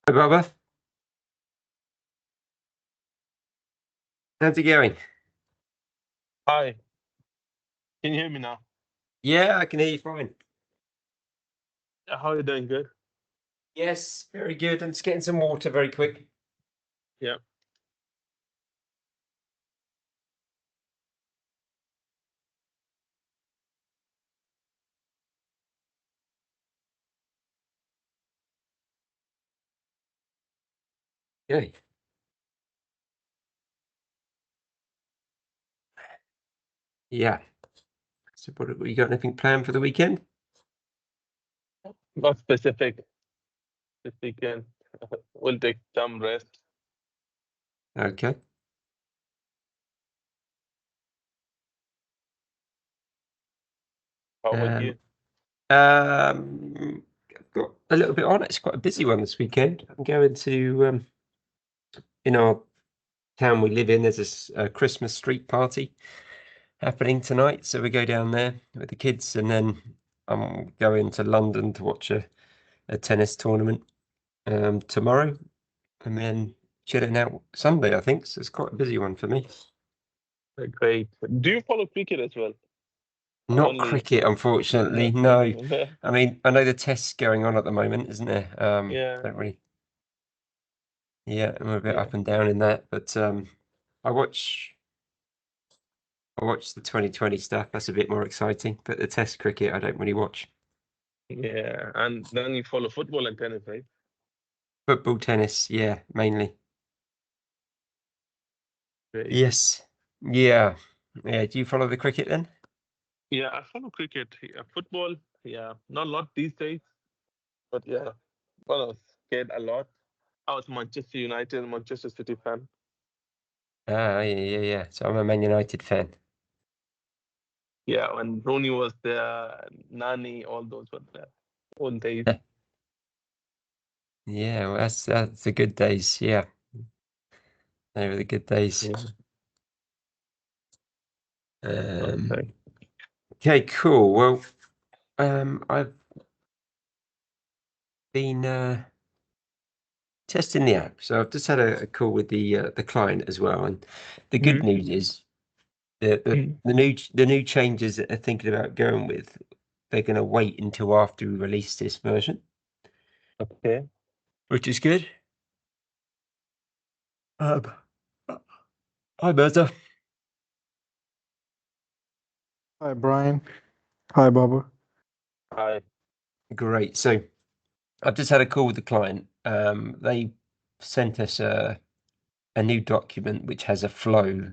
Hi, Bubba. How's it going? Hi, can you hear me now? Yeah, I can hear you fine. How are you doing? Good? Yes, very good. I'm just getting some water very quick. Yeah. Okay. Yeah. So what you got anything planned for the weekend? Not specific. This weekend, we'll take some rest. Okay. How about you? I've got a little bit on. It's quite a busy one this weekend. I'm going to in our town we live in, there's a Christmas street party happening tonight. So we go down there with the kids, and then I'm going to London to watch a tennis tournament tomorrow, and then chilling out Sunday, I think. So it's quite a busy one for me. Great. Do you follow cricket as well? Not Only. cricket, unfortunately. No. I mean, I know the test's going on at the moment, isn't there? Yeah. Don't really. Yeah, I'm a bit Yeah. up and down in that, but I watch the 2020 stuff. That's a bit more exciting. But the test cricket, I don't really watch. Yeah. And then you follow football and tennis, right? Football, tennis, yeah, mainly. Great. Yes. Yeah. Yeah. Do you follow the cricket then? Yeah, I follow cricket. Yeah, football, yeah, not a lot these days, but yeah, when I was kid a lot. I was Manchester United, Manchester City fan. Ah, yeah. So I'm a Man United fan. Yeah, when Rooney was there, Nani, all those were there. Old days. Yeah, well, that's the good days. Yeah, they were the good days. Yeah. Okay. Okay, cool. Well, I've been testing the app, so I've just had a call with the client as well. And the good news is the new changes that they're thinking about going with, they're going to wait until after we release this version, Okay. which is good. Hi, Bertha. Hi, Brian. Hi, Baba. Hi. Great. So I've just had a call with the client. They sent us a new document which has a flow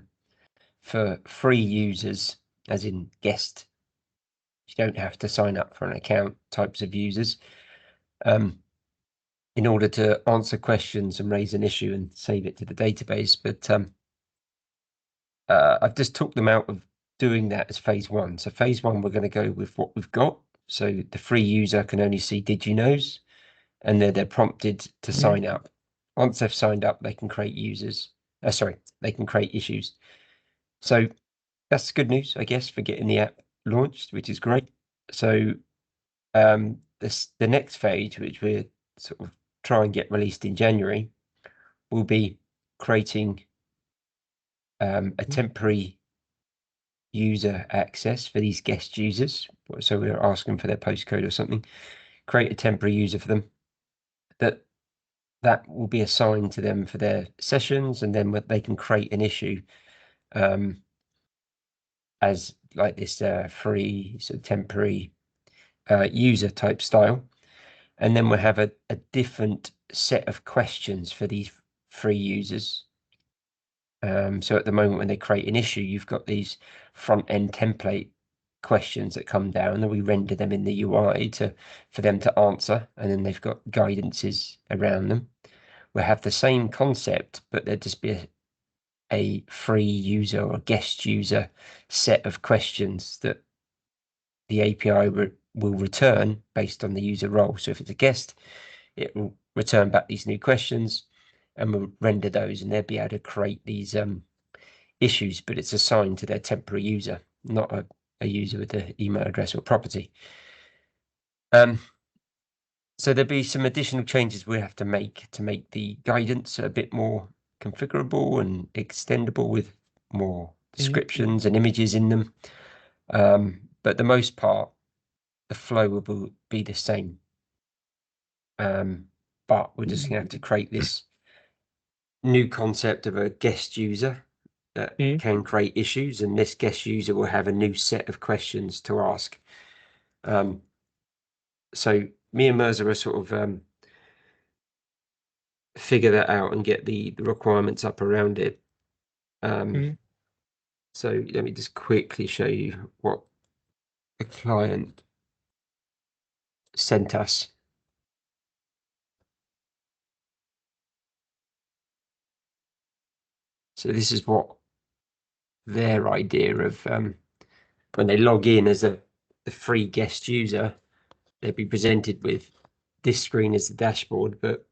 for free users, as in guest. You don't have to sign up for an account types of users, in order to answer questions and raise an issue and save it to the database. But I've just took them out of doing that as phase one. So phase one, we're going to go with what we've got. So the free user can only see did you knows, and they're prompted to sign up. Once they've signed up, they can create users. They can create issues. So that's good news, I guess, for getting the app launched, which is great. So the next phase, which we're sort of try and get released in January, will be creating a temporary user access for these guest users. So we're asking for their postcode or something. Create a temporary user for them that will be assigned to them for their sessions, and then they can create an issue as like this free sort of temporary user type style. And then we'll have a different set of questions for these free users. So at the moment, when they create an issue, you've got these front end template questions that come down, and we render them in the UI for them to answer, and then they've got guidances around them. We'll have the same concept, but there'll just be a free user or guest user set of questions that the API will return based on the user role. So if it's a guest, it will return back these new questions, and we'll render those, and they'll be able to create these issues, but it's assigned to their temporary user, not a user with the email address or property. So there'll be some additional changes we have to make the guidance a bit more configurable and extendable with more descriptions and images in them. But the most part, the flow will be the same. But we're just going to have to create this new concept of a guest user that can create issues, and this guest user will have a new set of questions to ask. So me and Mirza are sort of figure that out and get the requirements up around it. So let me just quickly show you what the client sent us. So this is what their idea of when they log in as the free guest user, they'd be presented with this screen as the dashboard, but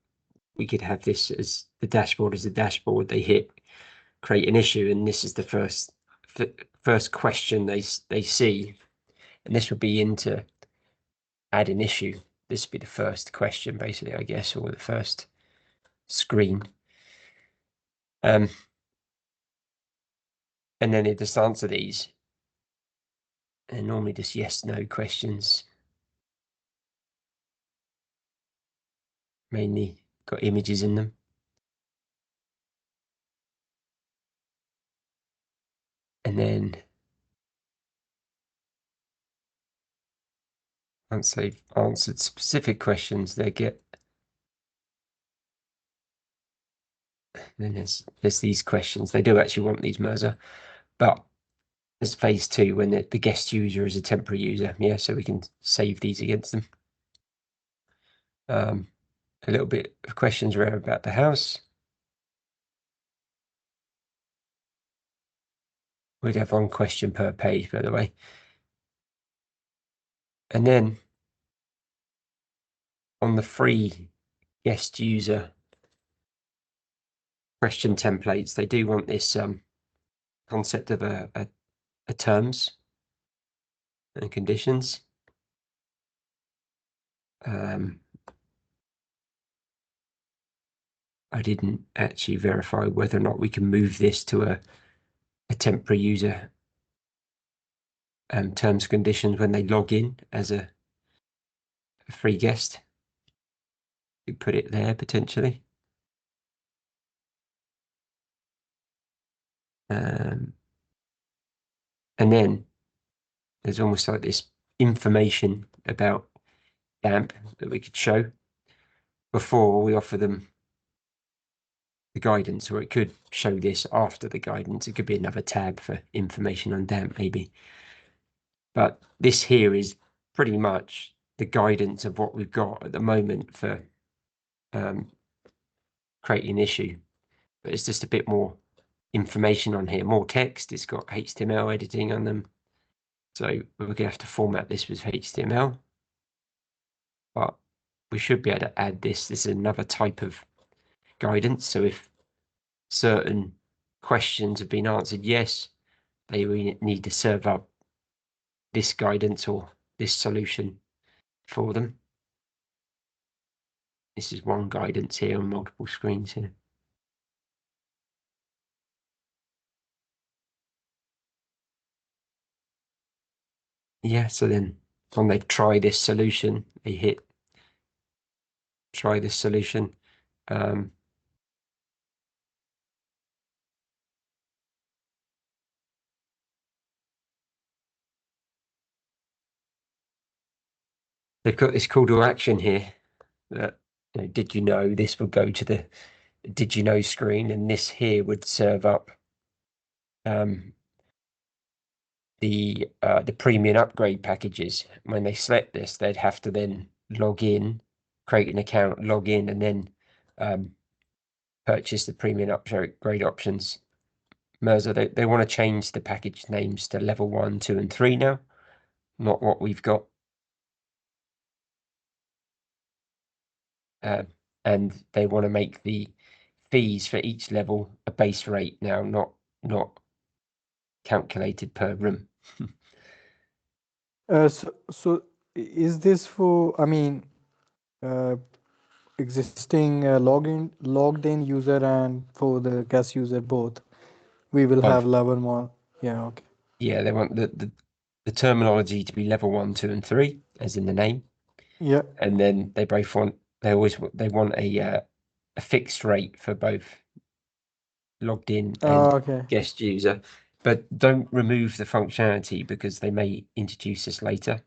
we could have this as the dashboard as the dashboard. They hit create an issue, and this is the first question they see, and this would be into add an issue. This would be the first question, basically, I guess, or the first screen. And then it just answer these, and normally just yes, no questions. Mainly got images in them. And then once they've answered specific questions, they get, then there's these questions. They do actually want these, Mirza, but there's phase 2 when the guest user is a temporary user. Yeah, so we can save these against them. A little bit of questions around about the house. We'd have 1 question per page, by the way. And then on the free guest user question templates, they do want this concept of a terms and conditions. I didn't actually verify whether or not we can move this to a temporary user terms and conditions when they log in as a free guest. You put it there potentially. And then there's almost like this information about damp that we could show before we offer them the guidance, or it could show this after the guidance. It could be another tab for information on damp maybe. But this here is pretty much the guidance of what we've got at the moment for creating an issue. But it's just a bit more information on here, more text. It's got HTML editing on them. So we're going to have to format this with HTML. But we should be able to add this. This is another type of guidance. So if certain questions have been answered yes, they need to serve up this guidance or this solution for them. This is one guidance here on multiple screens here. Yeah, so then when they try this solution, they hit try this solution. They've got this call to action here that, did you know, this would go to the did you know screen, and this here would serve up the premium upgrade packages. When they select this, they'd have to then log in, create an account, log in, and then purchase the premium upgrade options. Mirza, they want to change the package names to level 1, 2, and 3 now, not what we've got. And they want to make the fees for each level a base rate now, not calculated per room. So is this for, I mean, uh, existing logged in user and for the guest user both, we will have Both. level 1. Yeah, okay. Yeah, they want the terminology to be level 1, 2, and 3, as in the name, Yeah. and then they both want they want a fixed rate for both logged in and Okay. guest user, but don't remove the functionality because they may introduce this later,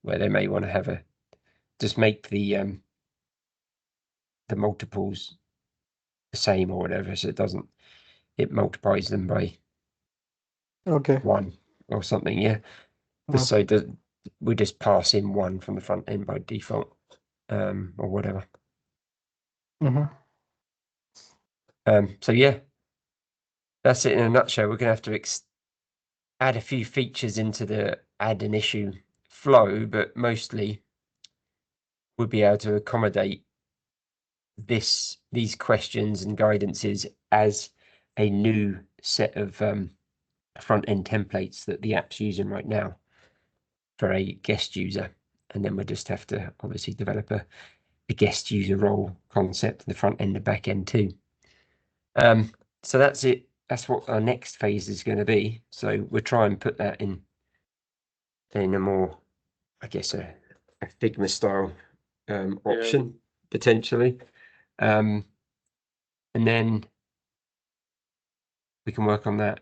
where they may want to have just make the multiples the same or whatever, so it multiplies them by Okay. 1 or something. Yeah, just so that we just pass in 1 from the front end by default, or whatever. Mm-hmm. So yeah, that's it in a nutshell. We're gonna have to add a few features into the add an issue flow, but mostly we'll be able to accommodate these questions and guidances as a new set of front end templates that the app's using right now for a guest user, and then we'll just have to obviously develop a guest user role concept in the front end and back end too. So that's it. That's what our next phase is going to be. So we'll try and put that in a more, I guess, a Figma style option potentially, and then we can work on that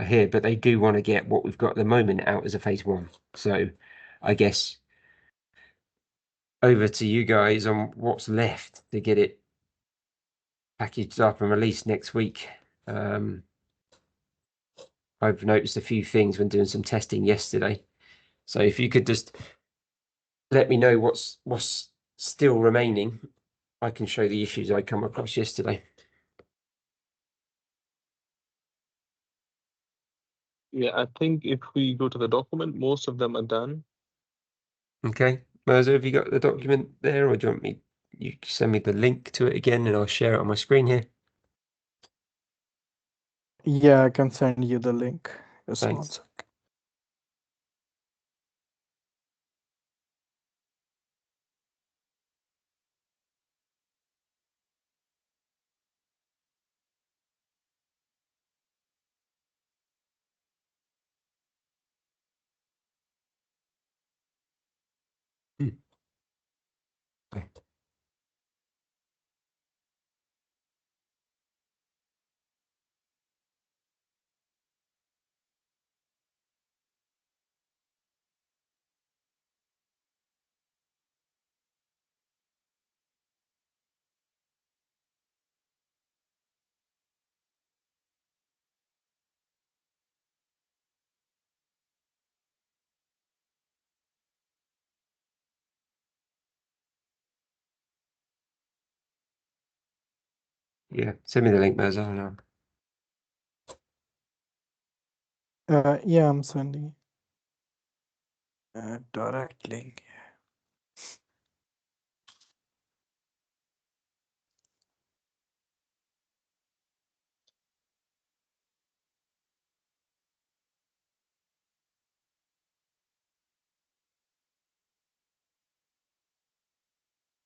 here. But they do want to get what we've got at the moment out as a phase 1. So I guess over to you guys on what's left to get it packaged up and released next week. I've noticed a few things when doing some testing yesterday. So if you could just let me know what's still remaining, I can show the issues I come across yesterday. Yeah, I think if we go to the document, most of them are done. Okay, Mirza, have you got the document there, or do you want me? You send me the link to it again, and I'll share it on my screen here. Yeah, I can send you the link. Just one Thanks. sec. Okay. Yeah, send me the link, Mirza. And Yeah, I'm sending direct link.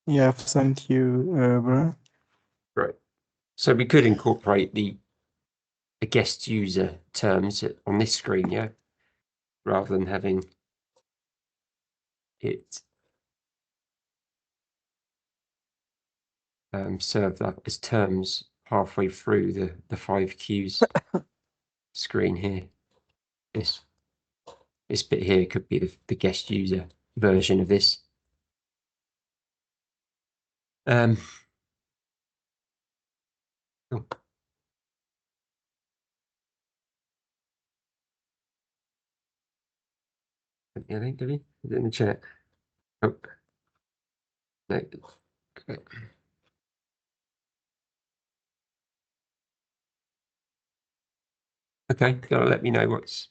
Yeah, I've sent you, Brian. right. So we could incorporate the guest user terms on this screen, yeah, rather than having it served up as terms halfway through the 5 Qs screen here. This bit here could be the guest user version of this. Oh. I think, did he? Is it in the chat? Oh, no. Okay, gotta let me know what's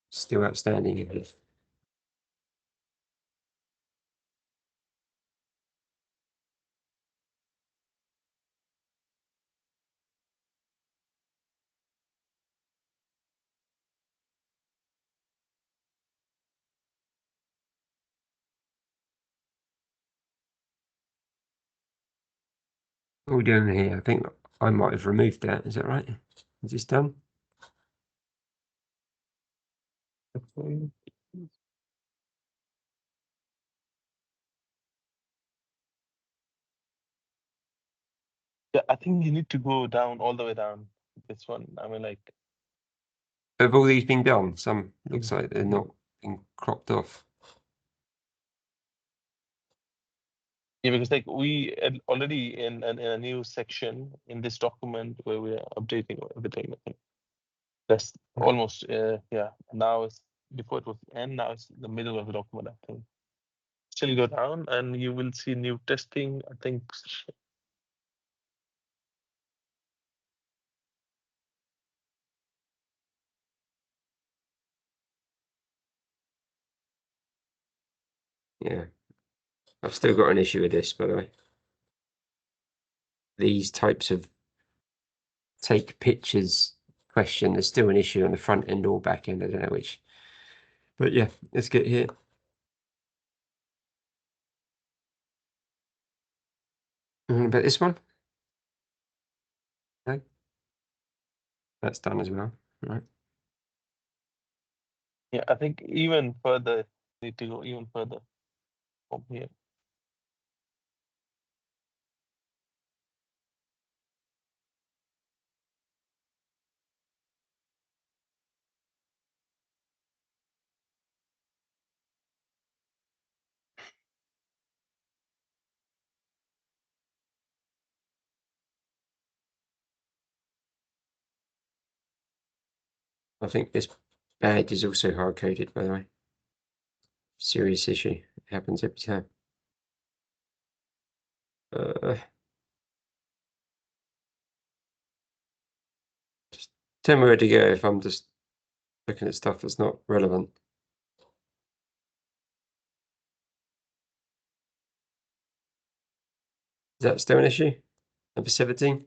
still outstanding in this. What are we doing here? I think I might have removed that. Is that right? Is this done? Okay. Yeah, I think you need to go down all the way down. This one, I mean, like, Have all these been done? Some looks like they're not being cropped off. yeah, because like we had already in a new section in this document where we are updating everything. I think that's almost yeah. Now it's before it was end. Now it's the middle of the document. I think. Still go down and you will see new testing. I think. Yeah. I've still got an issue with this, by the way. These types of take pictures question, there's still an issue on the front end or back end. I don't know which. But yeah, let's get here. About this one? No. That's done as well. Right. Yeah, I think even further need to go even further from here. I think this badge is also hard coded, by the way. Serious issue. It happens every time. Just tell me where to go if I'm just looking at stuff that's not relevant. Is that still an issue? Number 17?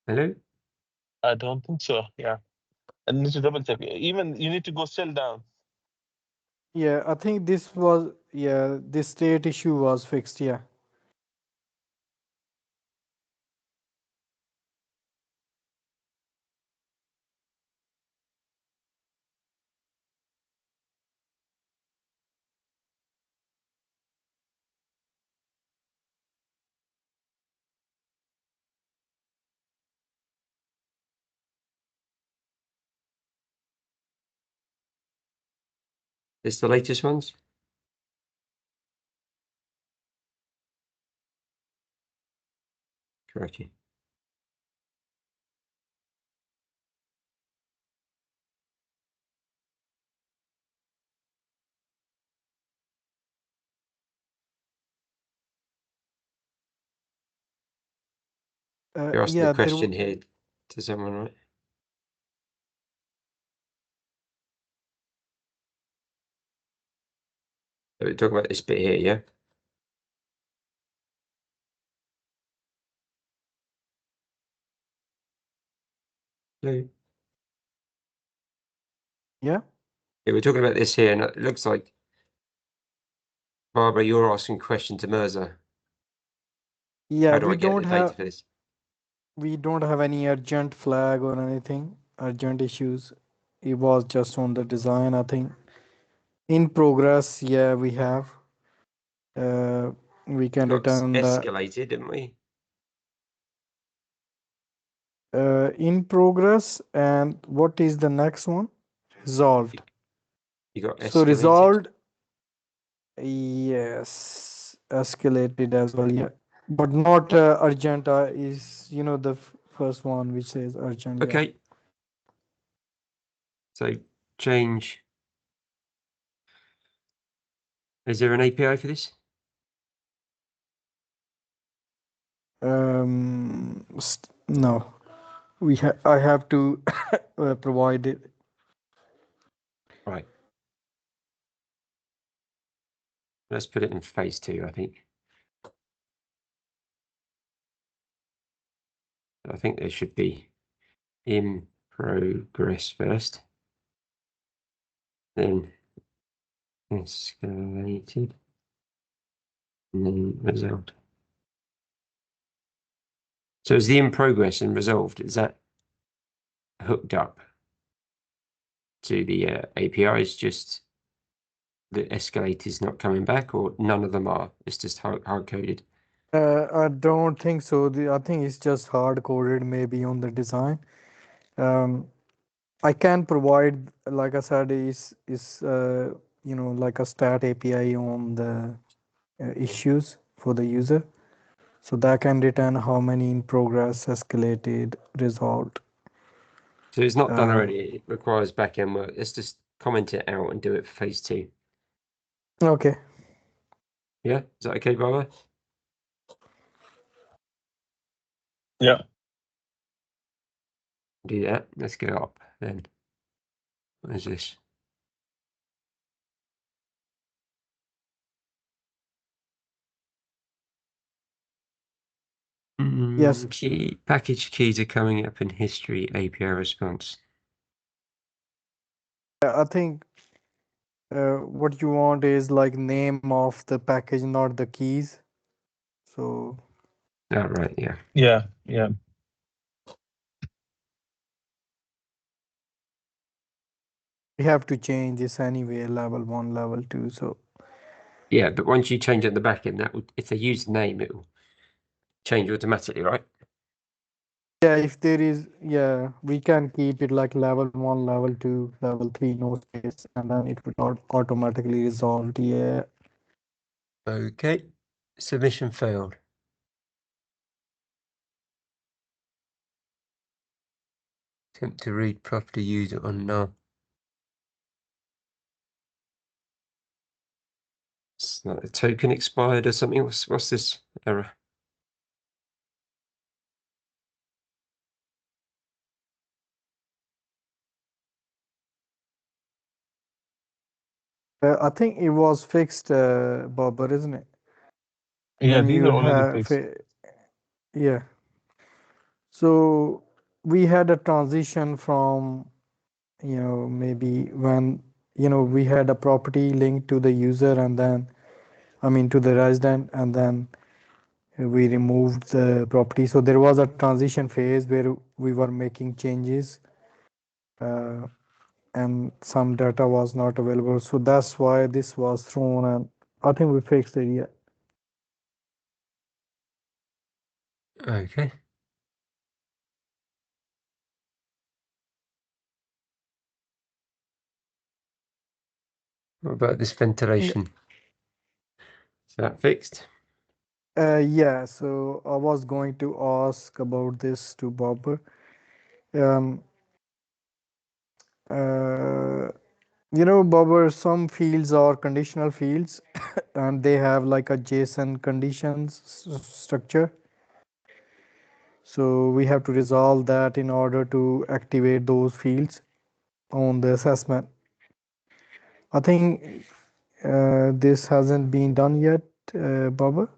Hello? I don't think so. Yeah, I need to double check. Even you need to go still down. Yeah, I think this was, yeah, this state issue was fixed. Yeah. It's the latest ones? Correct. You're asking the Yeah, question here to someone, right? So we're talking about this bit here, yeah? Hello? yeah, Yeah, we're talking about this here, and it looks like, Barbara, you're asking a question to Mirza. yeah. How do I get the data for this? We don't have any urgent flag or anything, urgent issues. It was just on the design, I think. In progress, yeah, we have. We can Got return the escalated, didn't we? in progress. And what is the next one? Resolved. You got So escalated. resolved, yes, escalated as well, yeah. But not urgent is, the first one which says urgent, yeah. Okay. So change. Is there an API for this? No, I have to provide it. Right. Let's put it in phase 2, I think. I think there should be in progress first. then escalated, and then resolved. So is the in progress and resolved, is that hooked up to the APIs, just the escalate is not coming back, or none of them are? It's just hard coded. I don't think so. I think it's just hard coded maybe on the design. I can provide, like I said, like a stat API on the issues for the user, so that can return how many in progress, escalated, resolved. So it's not done already. It requires backend work. Let's just comment it out and do it for phase 2. Okay. Yeah, is that okay, Barbara? Yeah. Do that. Let's go up then. What is this? Yes. Package keys are coming up in history API response. I think what you want is like name of the package, not the keys. So Oh, right, yeah. Yeah. Yeah. we have to change this anyway, level 1, level 2. So Yeah, but once you change it in the backend, that would, if they use the name, it will change automatically, right? yeah, if there is, yeah, we can keep it like level 1, level 2, level 3, no space, and then it will not automatically resolve. Yeah. Okay. Submission failed. Attempt to read property user on null. It's like a token expired or something. What's this error? I think it was fixed, Bobber, isn't it? Yeah. When These you are already have, fixed. yeah. So we had a transition from, maybe when, we had a property linked to the user and then, to the resident, and then we removed the property. So there was a transition phase where we were making changes. And some data was not available. So that's why this was thrown, and I think we fixed it. Yeah. Okay. What about this ventilation? Is that fixed? Yeah. So I was going to ask about this to Bob. Um, uh, Bob, some fields are conditional fields, and they have like a JSON conditions structure. So we have to resolve that in order to activate those fields on the assessment. I think this hasn't been done yet, Baba.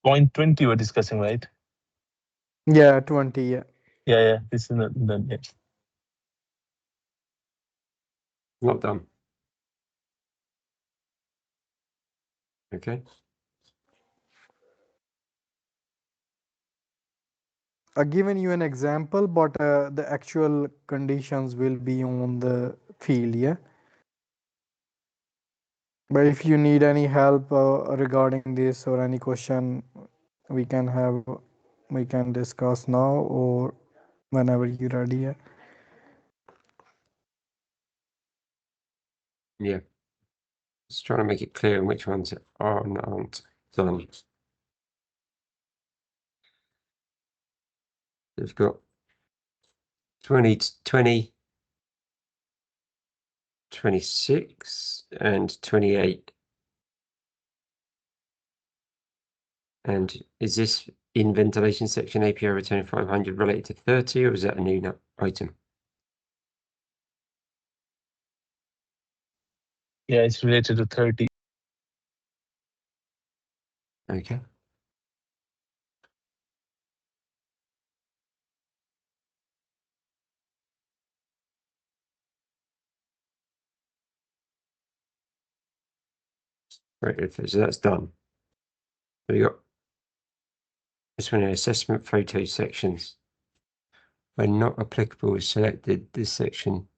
Point 20 we're discussing, right? Yeah, 20. Yeah. Yeah. Yeah. This is not done yet. Not done. Okay. I've given you an example, but the actual conditions will be on the field. Yeah. But if you need any help regarding this or any question, we can have we can discuss now or whenever you're ready. Yeah. Yeah. Just trying to make it clear which ones are and aren't done. We've got 20, 26, and 28. And is this in ventilation section API return 500 related to 30, or is that a new item? Yeah. It's related to 30. Okay. Right, so that's done. So we got this one, assessment photo sections. When not applicable is selected, this section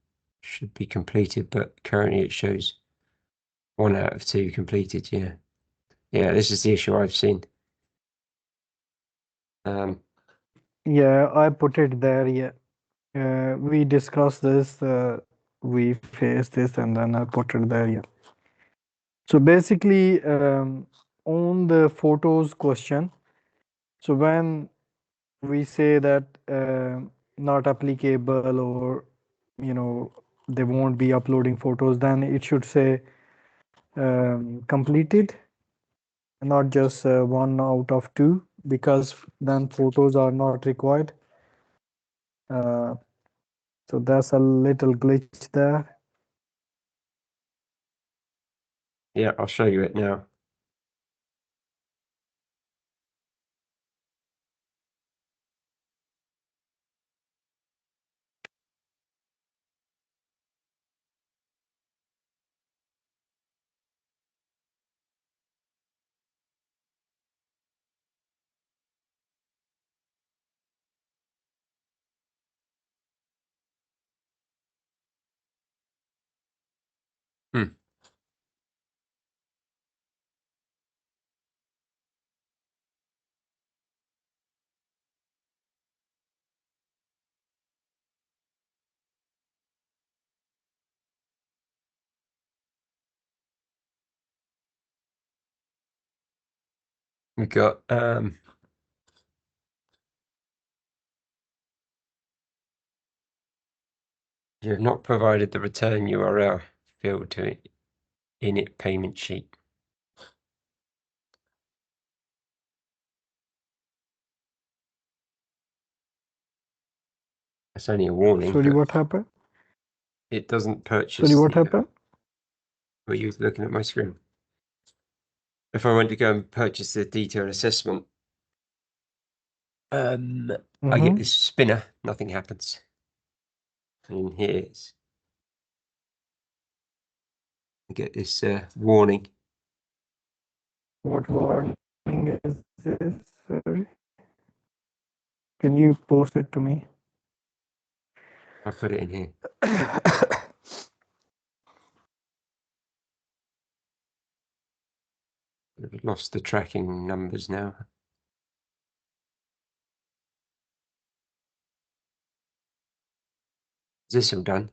should be completed, but currently it shows 1 out of 2 completed. Yeah, this is the issue I've seen. Yeah, I put it there. Yeah, we discussed this. We faced this, and then I put it there. Yeah. So basically, on the photos question, so when we say that not applicable, or they won't be uploading photos, then it should say completed, not just 1 out of 2, because then photos are not required. So that's a little glitch there. Yeah, I'll show you it now. Hmm. We got you have not provided the return URL field to init payment sheet. That's only a warning. Sorry, what happened? It doesn't purchase. Sorry, what happened? Were you looking at my screen? If I went to go and purchase the detailed assessment, I get this spinner, nothing happens. And here's I get this warning. What warning is this? Sorry. Can you post it to me? I put it in here. I've lost the tracking numbers now. Is this all done?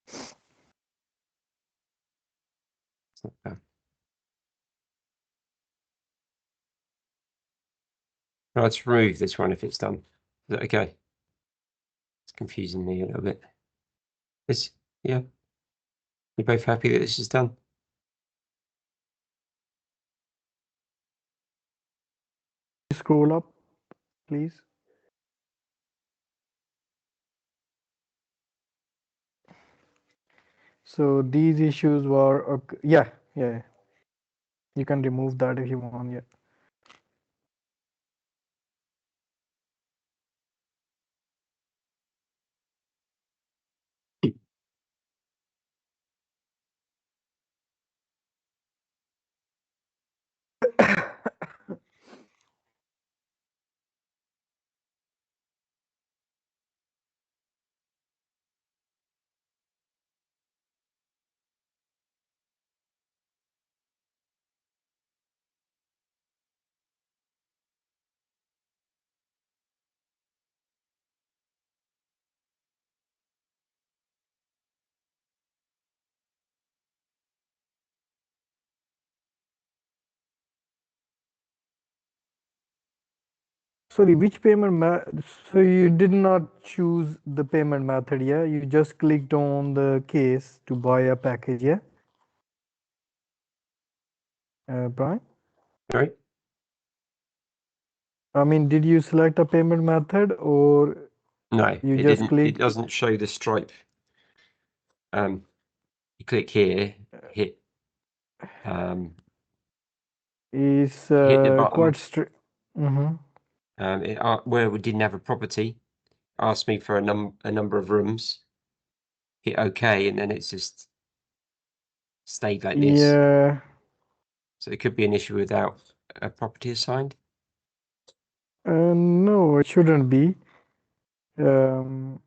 It's not done. Let's remove this one if it's done. Is that okay? It's confusing me a little bit. Yeah. You're both happy that this is done? Scroll up, please. So these issues were, yeah. You can remove that if you want. Yeah. Sorry, which payment so you did not choose the payment method, yeah? You just clicked on the case to buy a package, yeah? Brian? Right? I mean, did you select a payment method, or No, you it just didn't. click? It doesn't show the stripe. You click here, hit Is hit the button. quite strict. Where we didn't have a property, asked me for a number of rooms. Hit OK, and then it's just stayed like this. Yeah. So it could be an issue without a property assigned. No, it shouldn't be. It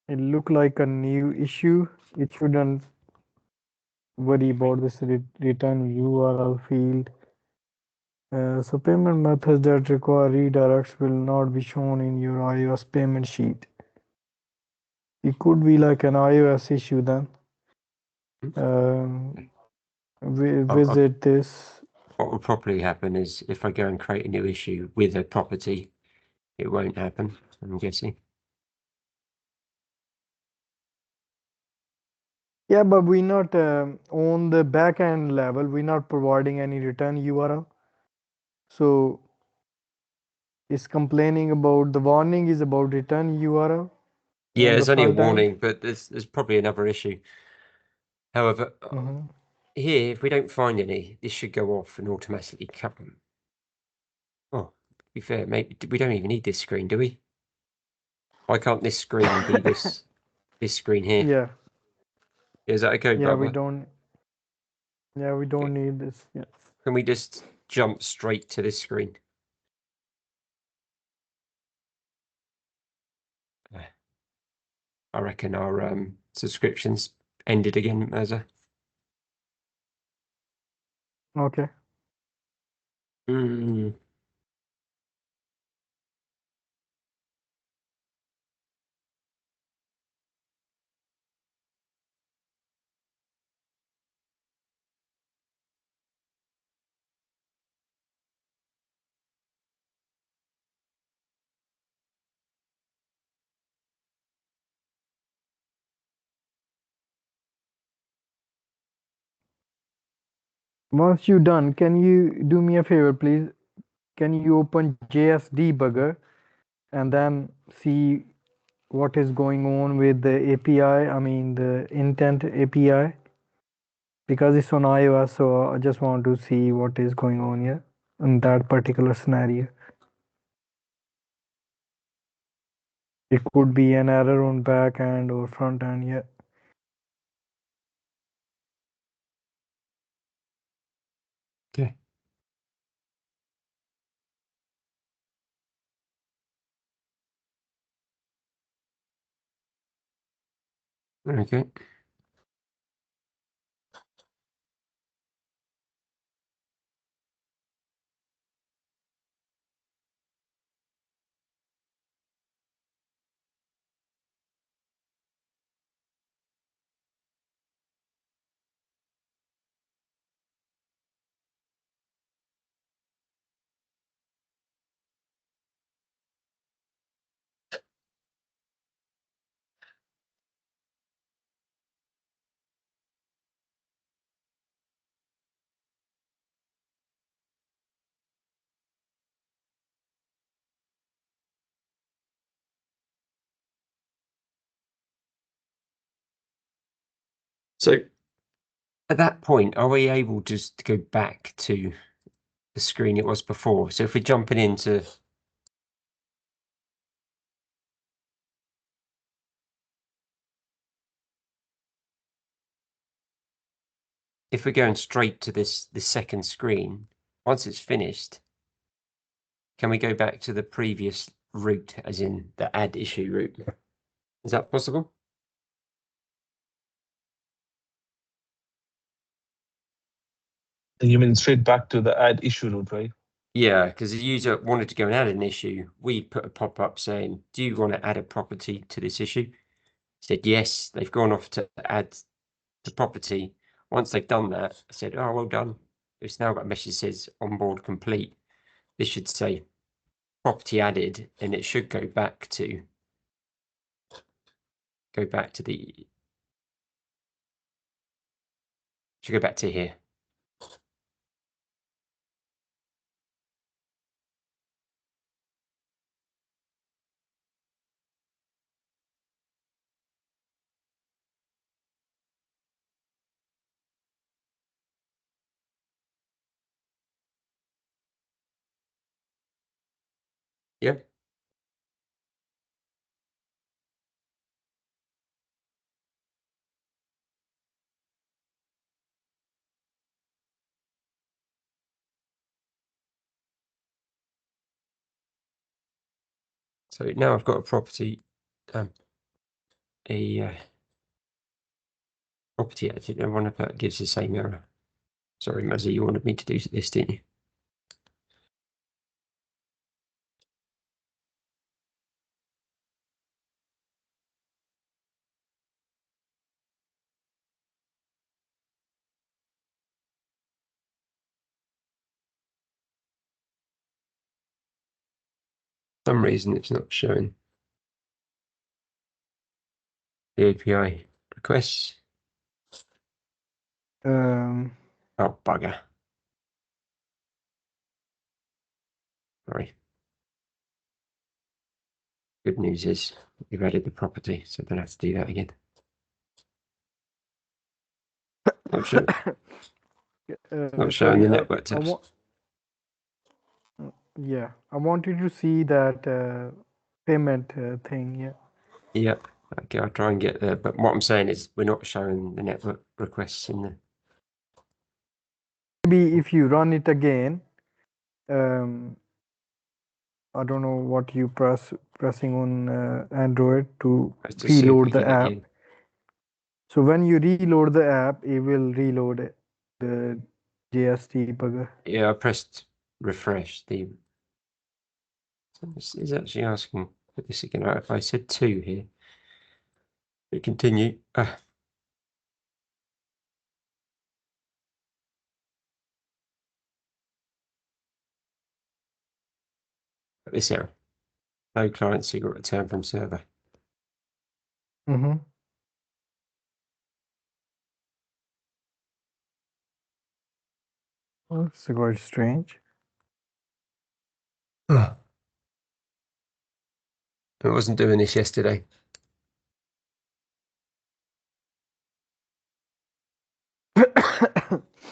look like a new issue. It shouldn't worry about this return URL field. So payment methods that require redirects will not be shown in your iOS payment sheet. It could be like an iOS issue then. Visit this. What will probably happen is if I go and create a new issue with a property, it won't happen, I'm guessing. Yeah, but we're not on the backend level, we're not providing any return URL. So it's complaining about the warning is about return URL. Yeah, On the it's only a front end. warning, but there's probably another issue. However, here, if we don't find any, this should go off and automatically come. Oh, to be fair, maybe we don't even need this screen, do we? Why can't this screen be this screen here? Yeah. Is that okay, Yeah, brother? we don't need this. Yeah. Can we just jump straight to this screen? I reckon our subscriptions ended again, Mazza. Okay. Once you're done, can you do me a favor, please? Can you open JS debugger and then see what is going on with the API? I mean the intent API, because it's on iOS, so I just want to see what is going on here in that particular scenario. It could be an error on back end or front end. Yeah. Okay. Okay. So at that point, are we able just to go back to the screen it was before? So if we're jumping into if we're going straight to this second screen, once it's finished, can we go back to the previous route, as in the add issue route? Is that possible? You mean straight back to the add issue route, right? Yeah, because the user wanted to go and add an issue. We put a pop-up saying, do you want to add a property to this issue? Said yes. They've gone off to add the property. Once they've done that, I said, oh, well done. It's now got a message that says onboard complete. This should say property added, and it should go back to the should go back to here. Yep. So now I've got a property, property actually, and one of that gives the same error. Sorry, Mazzy, you wanted me to do this, didn't you? For some reason it's not showing the API requests. Oh, bugger. Sorry. Good news is we've added the property, so I don't have to do that again. Not sure. Not showing the network tabs. Yeah, I wanted to see that payment thing. Yeah. Yeah. Okay, I'll try and get there. But what I'm saying is we're not showing the network requests in the. Maybe if you run it again, I don't know what you pressing on Android to To see if we reload the get app. it in. So when you reload the app, it will reload the JS debugger. Yeah, I pressed refresh. The this is actually asking for this again. If I said 2 here, we continue. This error. No client secret return from server. Mm-hmm. Oh, it's quite strange. It wasn't doing this yesterday.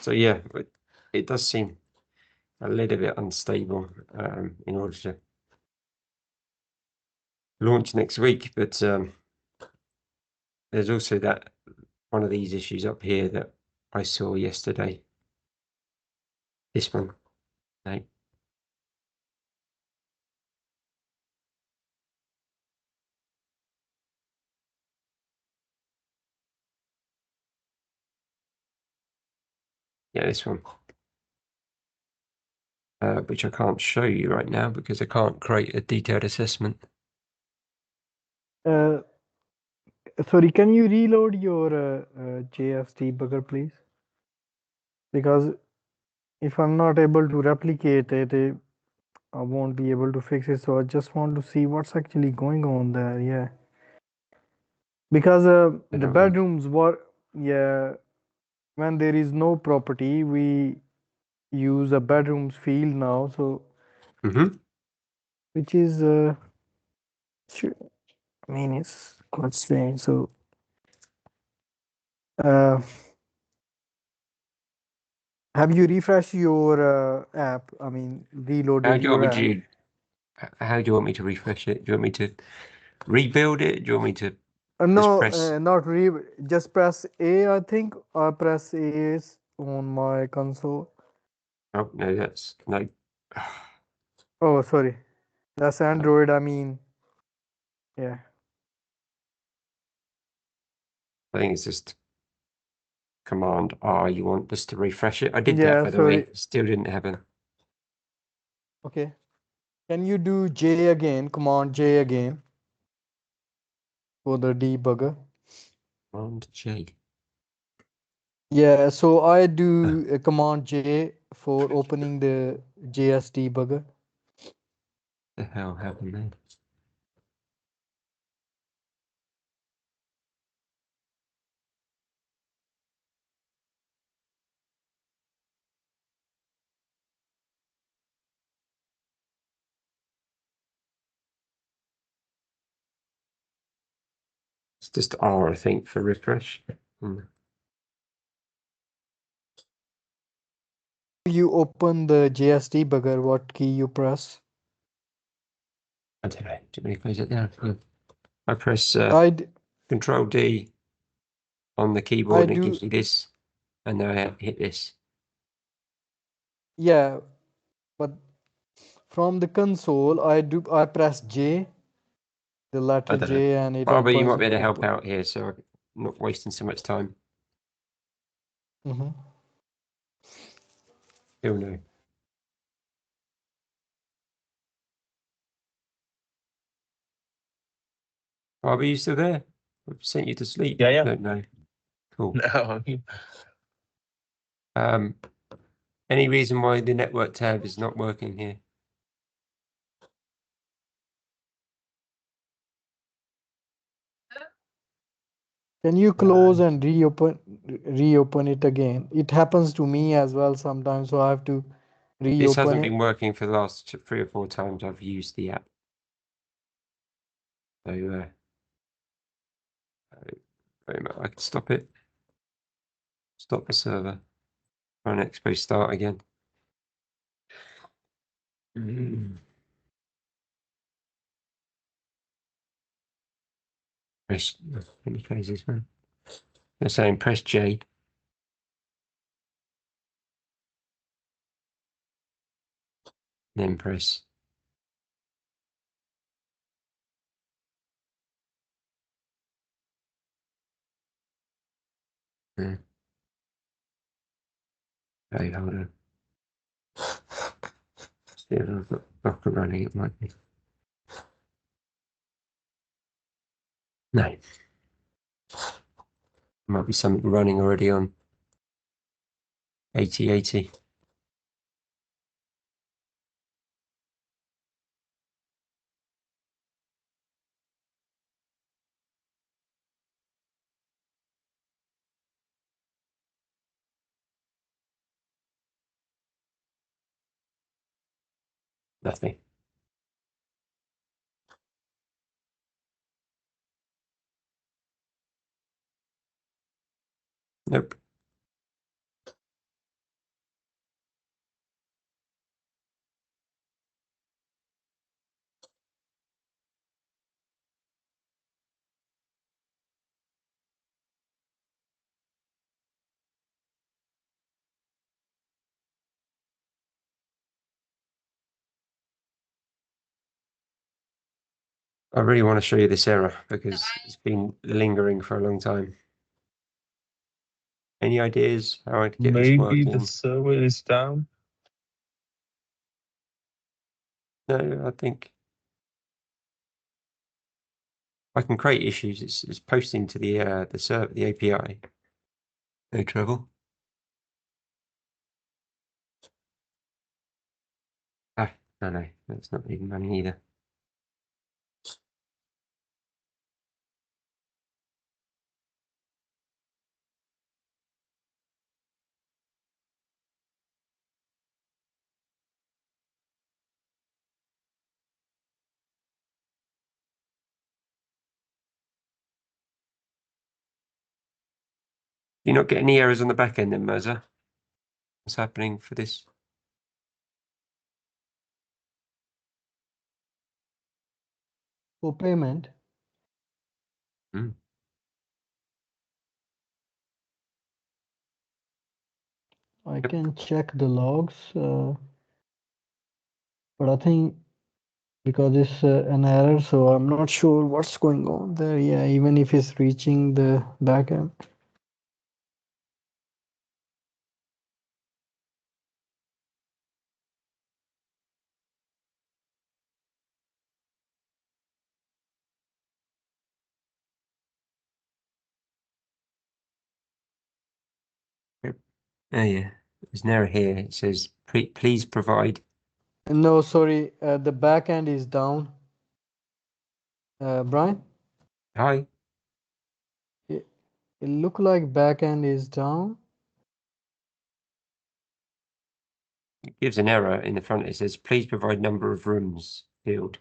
So yeah, it does seem a little bit unstable in order to launch next week, but there's also that one of these issues up here that I saw yesterday. This one. No. Yeah, this one. Which I can't show you right now because I can't create a detailed assessment. Sorry, can you reload your JS debugger, please? Because if I'm not able to replicate it, I won't be able to fix it. So I just want to see what's actually going on there. Yeah. Because the bedrooms were, yeah, when there is no property, we use a bedrooms field now. So, which is, I mean, it's quite strange. So, have you refreshed your app? I mean, reloaded your app? How do you want me to refresh it? Do you want me to rebuild it? Do you want me to No, press? not just press A, I think. I press A on my console. Oh, no, that's no. Oh, sorry. That's Android. I mean, yeah. I think it's just Command R. You want us to refresh it? I did Yeah, that, by the sorry. way. Still didn't happen. Okay. Can you do J again? Command J again for the debugger. Command J. Yeah, so I do a Command J for opening the JS debugger. The hell happened there? It's just R, I think, for refresh. You open the JS debugger, what key you press? I don't know. Do you want me to close it down? I press Control D on the keyboard and it gives you this, and then I hit this. Yeah, but from the console, I press J the letter don't know. J, and it Barbara, you opens. might be able to help out here, so I'm not wasting so much time. Mhm. Still no. Barbara, you still there? I've sent you to sleep. Yeah, yeah. Don't know. Cool. No. Any reason why the network tab is not working here? Can you close and reopen it again? It happens to me as well sometimes, so I have to This reopen hasn't it. been working for the last 3 or 4 times I've used the app. So I can stop it. Stop the server. Run Expo start again. Press, let me close this one. They're saying press J. Then press. Wait, hold on. See if I've got Docker running, it might be. No. Might be something running already on 8080. Nothing. Nope. I really want to show you this error because it's been lingering for a long time. Any ideas how I'd get this Maybe working? the server is down. No, I think I can create issues. It's posting to the server, the API. No trouble. Ah, no, that's not even running either. Do you not get any errors on the back end then, Mirza? What's happening for this? For payment, Mm. I Yep. can check the logs, but I think because it's an error, so I'm not sure what's going on there. Yeah, even if it's reaching the backend. Yep. Oh yeah, there's an error here. It says please provide. No, sorry, the backend is down. Brian, Hi. it look like backend is down. It gives an error in the front. It says please provide number of rooms field.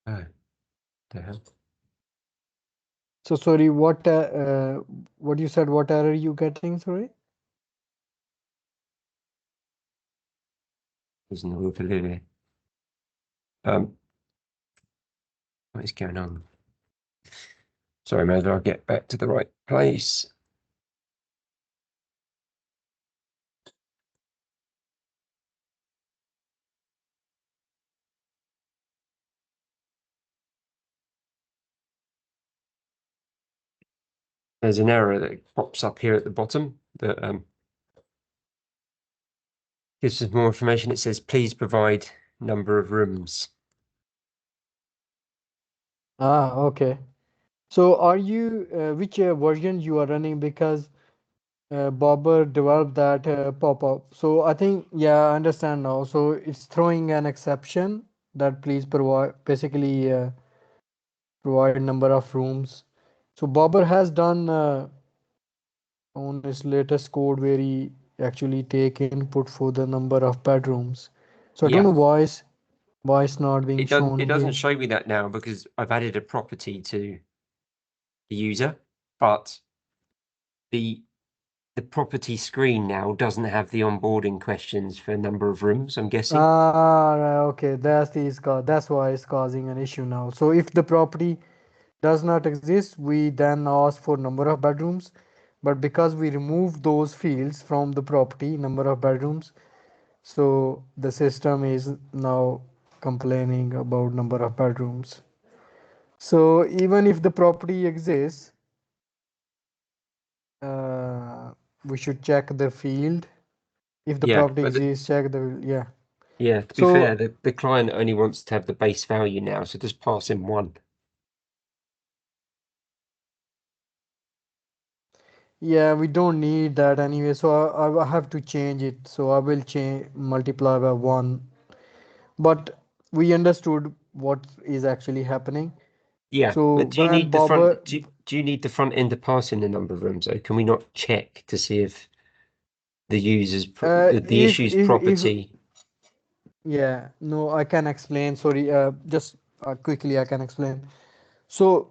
Oh, the hell. So sorry, what you said? What error you getting? Sorry. Isn't the will to live here? What is going on? Sorry, Mother, I'll get back to the right place. There's an error that pops up here at the bottom that gives us more information. It says, please provide number of rooms. Ah, okay. So are you which version you are running? Because Bobber developed that pop-up. So I think, yeah, I understand now. So it's throwing an exception that please provide, basically provide number of rooms. So Bobber has done on his latest code where he actually take input for the number of bedrooms. So I don't Yeah, know why it's not being shown it doesn't here. show me that now because I've added a property to the user, but the property screen now doesn't have the onboarding questions for number of rooms, I'm guessing. Ah, right, okay, that's why it's causing an issue now. So if the property does not exist, we then ask for number of bedrooms. But because we remove those fields from the property, number of bedrooms, so the system is now complaining about number of bedrooms. So even if the property exists, uh, we should check the field. If the Yeah, property but exists, check the, yeah. yeah, to be fair, So the client only wants to have the base value now, so just pass in 1. yeah, we don't need that anyway. So I have to change it. So I will change multiply by 1. But we understood what is actually happening. Yeah, So but do you when need the front? Bobber, Do you need the front end to pass in the number of rooms? Though, can we not check to see if the the issue's if property? yeah, no, I can explain. Sorry, just quickly I can explain. So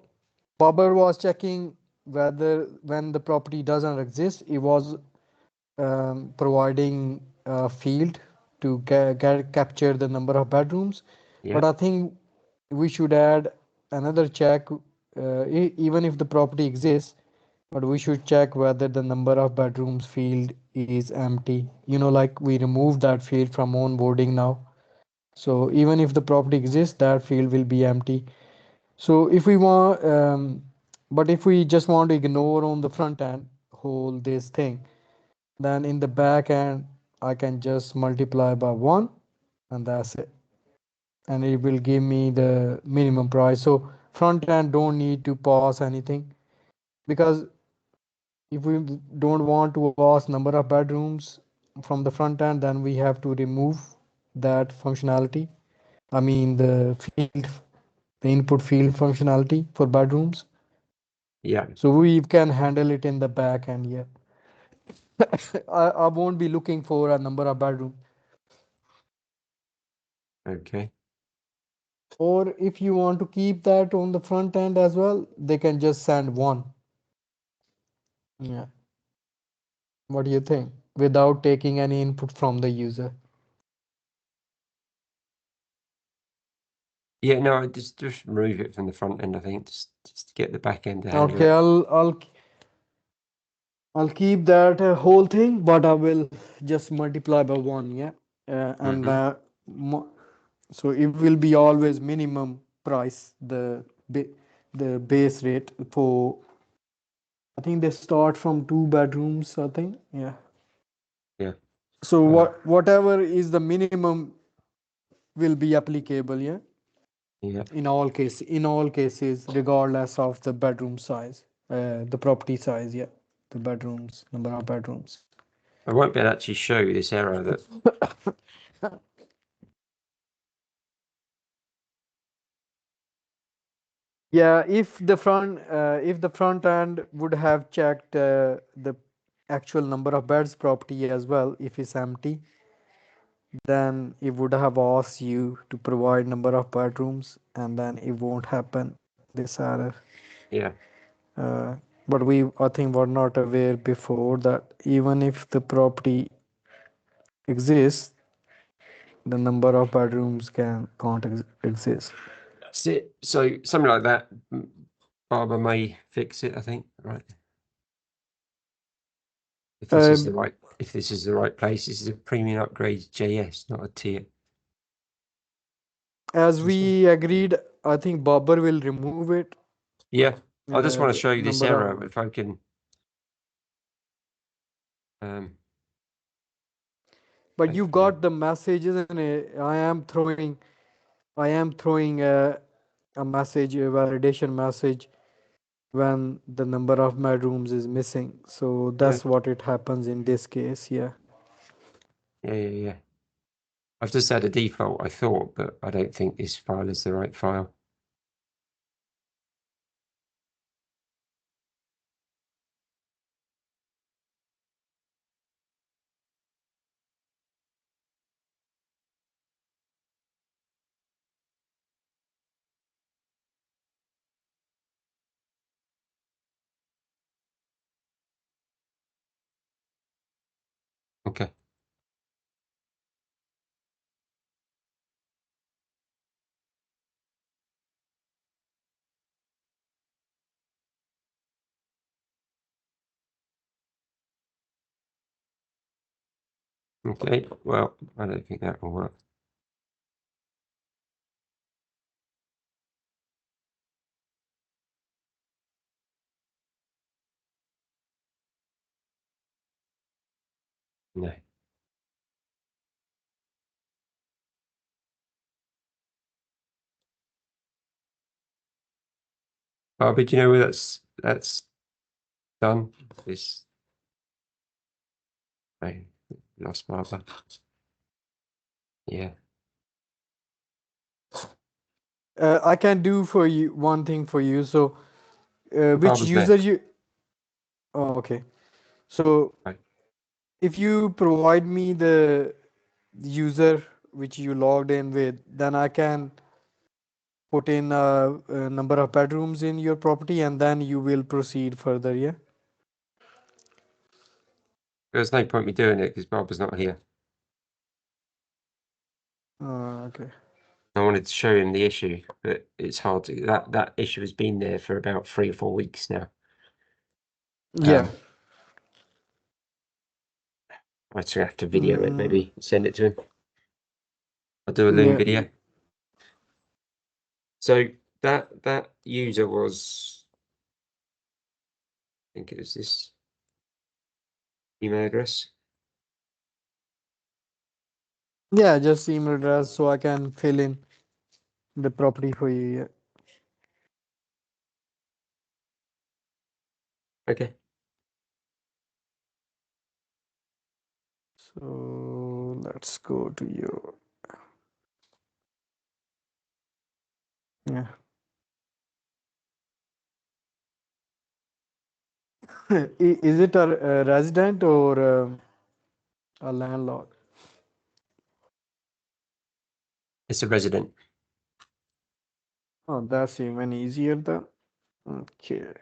Bobber was checking whether when the property doesn't exist, it was providing a field to capture the number of bedrooms. Yeah, But I think we should add another check, even if the property exists, but we should check whether the number of bedrooms field is empty. Like we remove that field from onboarding now. So even if the property exists, that field will be empty. So if we want, but if we just want to ignore on the front end whole this thing, then in the back end, I can just multiply by 1 and that's it. And it will give me the minimum price. So front end don't need to pass anything, because if we don't want to ask number of bedrooms from the front end, then we have to remove that functionality. I mean the input field functionality for bedrooms. yeah, So we can handle it in the back end. Yeah. I won't be looking for a number of bedroom. okay. Or if you want to keep that on the front end as well, they can just send 1. Yeah. What do you think? Without taking any input from the user. Yeah, no, just remove it from the front end. I think just to get the back end to handle Okay, it. I'll keep that whole thing, but I will just multiply by 1. Yeah. And Hmm. so it will be always minimum price, the base rate for, I think they start from 2 bedrooms, I think. Yeah. Yeah. So Uh, whatever is the minimum will be applicable, yeah, yeah. in all cases, regardless of the bedroom size, the property size, yeah, the bedrooms, number of bedrooms. I won't be able to actually show you this error that. Yeah, if the front end would have checked the actual number of beds property as well, if it's empty, then it would have asked you to provide number of bedrooms, and then it won't happen this error. Yeah. uh, but I think were not aware before that even if the property exists, the number of bedrooms can't exist. That's it. So something like that. Barbara may fix it, I think. Right. If this is the right, if this is the right place, this is a premium upgrade JS, not a tier. As we agreed, I think Babur will remove it. Yeah, I just want to show you this number error. of- If I can. But you hopefully- got the messages, and I am throwing a message, a validation message, when the number of bedrooms is missing. So that's what it happens in this case. Yeah. Yeah. I've just had a default, I thought, but I don't think this file is the right file. Okay. Okay, well, I don't think that will work. No. Barbie, do you know where that's done? This. I lost Barbara. Yeah. I can do for you one thing for you. So, which Barbara's there. user you? Oh, okay. So, Right. if you provide me the user which you logged in with, then I can put in a number of bedrooms in your property, and then you will proceed further. Yeah. There's no point me doing it because Barbara's not here. Okay. I wanted to show him the issue, but it's hard to. That issue has been there for about 3 or 4 weeks now. Yeah. I actually have to video it, maybe send it to him. I'll do a Loom Yeah. video. So that user was, I think it was this email address. Yeah, just email address so I can fill in the property for you. Yeah. Okay. So let's go to your. Yeah. Is it a resident or a landlord? It's a resident. Oh, that's even easier then. Okay.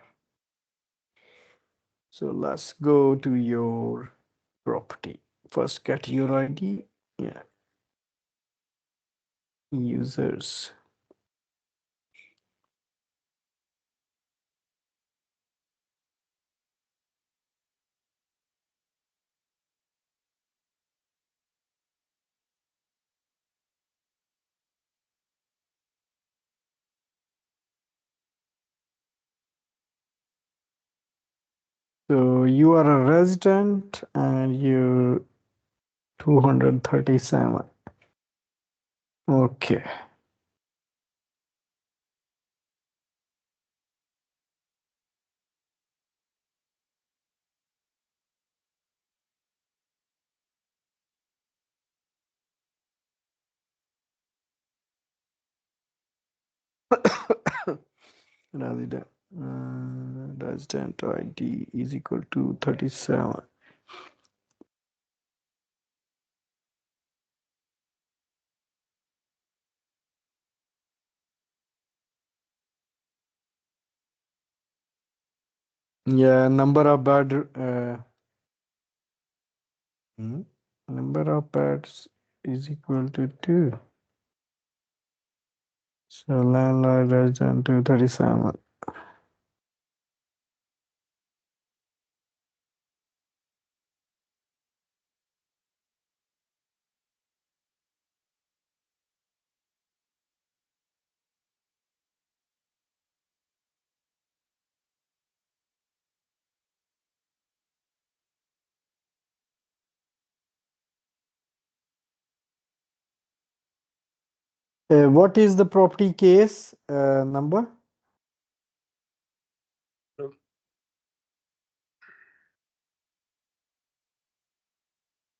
So let's go to your property. First, get your ID. Yeah. Users. So you are a resident and you're 237. Okay. Resident. Resident ID is equal to 37. Yeah, number of bed. Number of beds is equal to 2. So landlord less than 237. What is the property case number?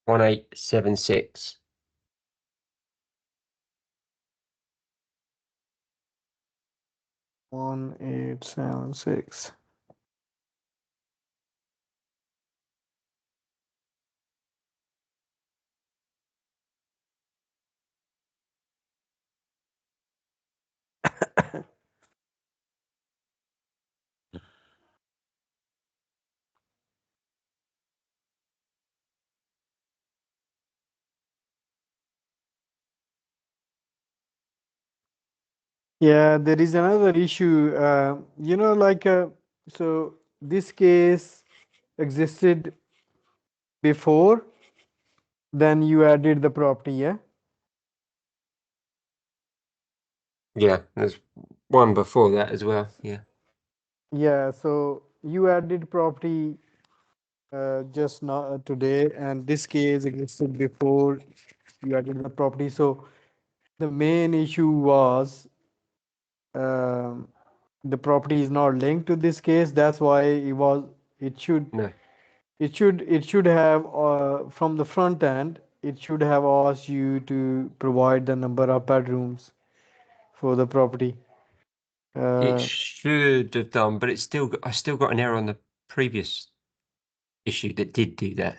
1876. 1876. Yeah, there is another issue. So this case existed before, then you added the property, yeah? Yeah, there's one before that as well. Yeah. Yeah, so you added property just now today, and this case existed before you added the property. So the main issue was um, the property is not linked to this case. That's why it should No. it should have from the front end it should have asked you to provide the number of bedrooms for the property. It Uh, should have done, but I still got an error on the previous issue that did do that.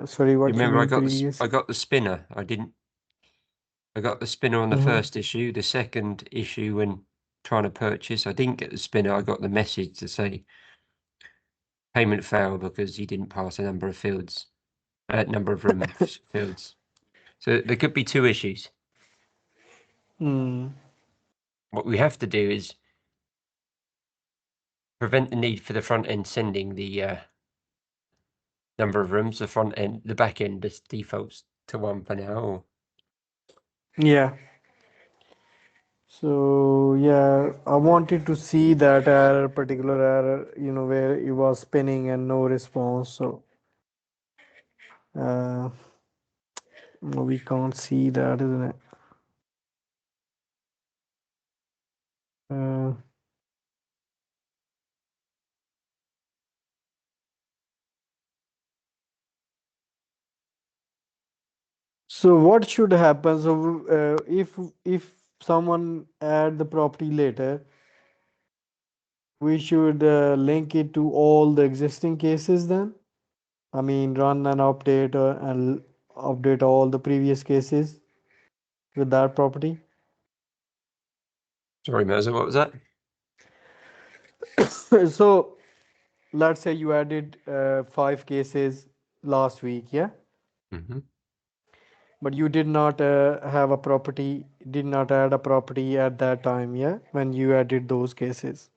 Sorry, what you Remember, mean previous? I got the spinner. I got the spinner on the Mhm. first issue. The second issue, when trying to purchase, I didn't get the spinner. I got the message to say payment failed because you didn't pass a number of fields, number of room fields. So there could be two issues. Hmm. What we have to do is prevent the need for the front end sending the number of rooms. The back end just defaults to 1 for now. Or Yeah. So yeah, I wanted to see that particular error, where it was spinning and no response. So uh, we can't see that, isn't it? Uh, so what should happen? So if someone add the property later, we should link it to all the existing cases then. I mean, run an update and update all the previous cases with that property. sorry, Mirza, what was that? So let's say you added 5 cases last week, yeah, Mm-hmm. but you did not did not add a property at that time, yeah, when you added those cases.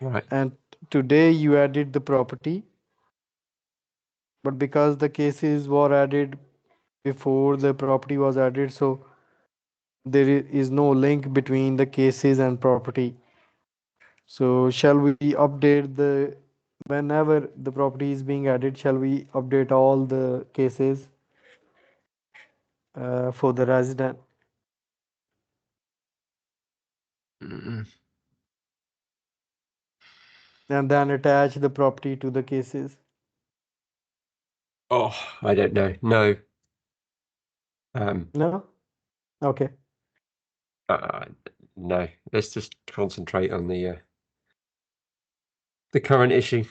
Right. And today you added the property, but because the cases were added before the property was added, so there is no link between the cases and property. So shall we update whenever the property is being added, shall we update all the cases for the resident Mm-mm. and then attach the property to the cases? Oh, I don't know. No. Um, No? Okay. uh, no. Let's just concentrate on the current issue.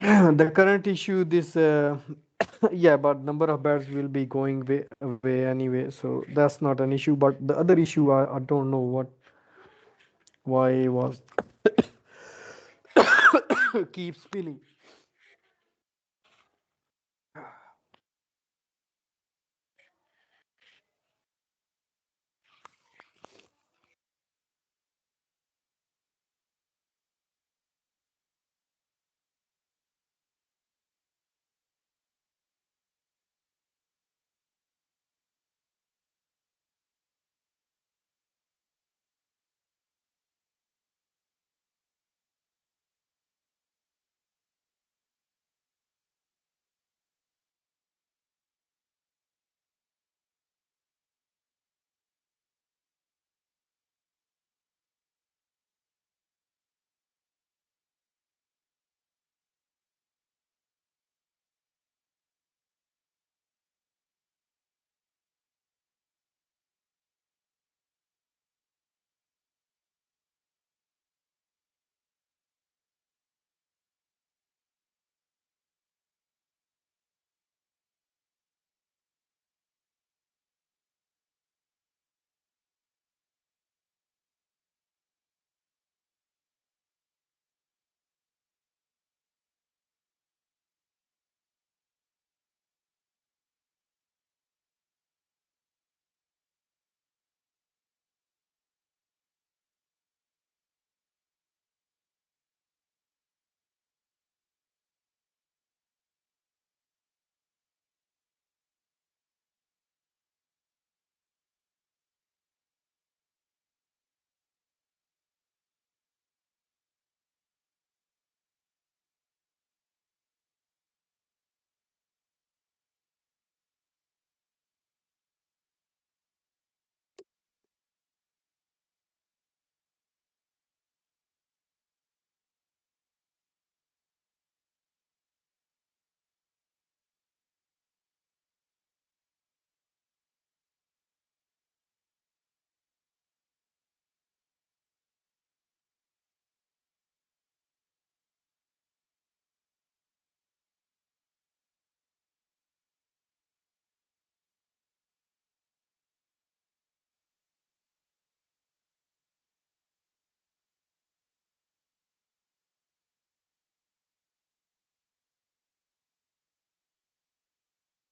The current issue, this, yeah, but number of beds will be going away anyway, so that's not an issue. But the other issue, I don't know why it was. keep spinning.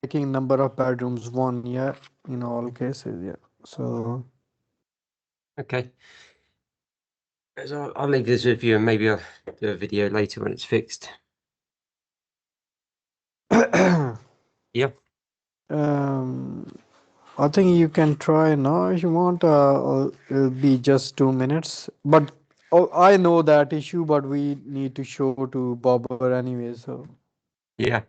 Taking number of bedrooms one, yeah, in all cases, yeah. So Okay. So I'll leave this with you, and maybe I'll do a video later when it's fixed. Yeah. I think you can try now if you want. It'll be just 2 minutes. But I know that issue, but we need to show to Bobber anyway. So Yeah.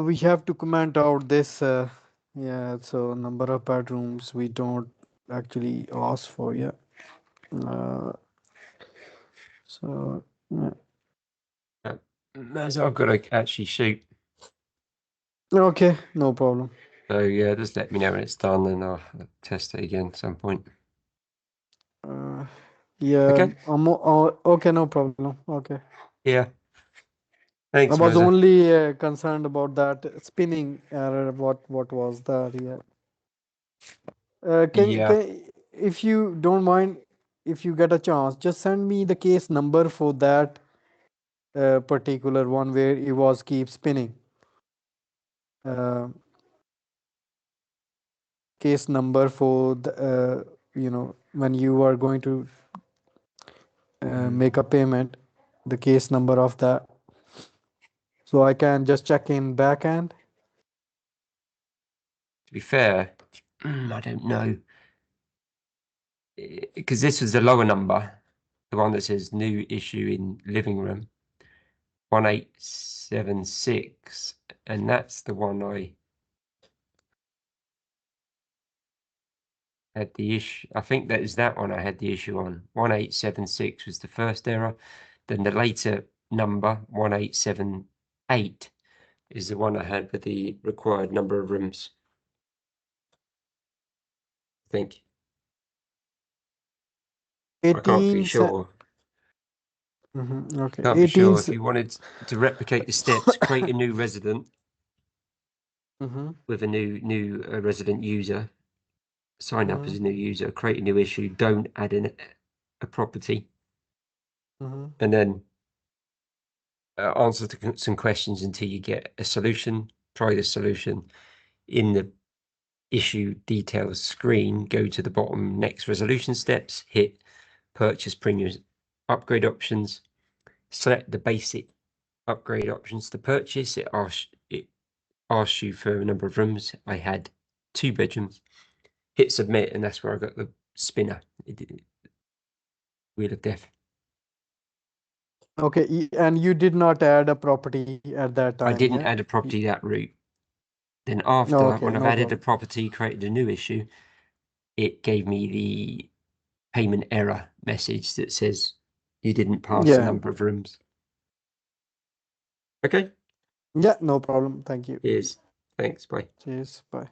we have to comment out this. Yeah. So number of bedrooms we don't actually ask for. Yeah. Uh, so yeah. So I've got to actually shoot. Okay, no problem. So yeah, just let me know when it's done, and I'll test it again at some point. Yeah. Okay. Okay, no problem. Okay. Yeah. I Thanks, was Mazza. only concerned about that spinning error. What was that? Yeah. Yeah. If you don't mind, if you get a chance, just send me the case number for that particular one where it was keep spinning. Uh, Case number for the when you are going to make a payment, the case number of that, so I can just check in backend. To be fair, I don't know, because this was the lower number, the one that says new issue in living room, 1876, and that's the one had the issue. I think that is that one I had the issue on. 1876 was the first error. Then the later number, 1878, is the one I had with the required number of rooms. I think. I can't be 18 sure. okay, Can't be 18 sure. If you wanted to replicate the steps, create a new resident with a new resident user, sign up as a new user, create a new issue, don't add in a property, and then answer some questions until you get a solution. Try the solution. In the issue details screen, go to the bottom, next resolution steps, hit purchase premium upgrade options, select the basic upgrade options to purchase. It asks you for a number of rooms. I had 2 bedrooms. Hit submit, and that's where I got the spinner. Wheel of Death. Okay, and you did not add a property at that time. I didn't Yeah? add a property that route. Then after, Okay, when I've no added a problem. property, created a new issue, it gave me the payment error message that says you didn't pass the Yeah. number of rooms. Okay. Yeah, no problem. Thank you. Cheers. Thanks. Bye. Cheers. Bye.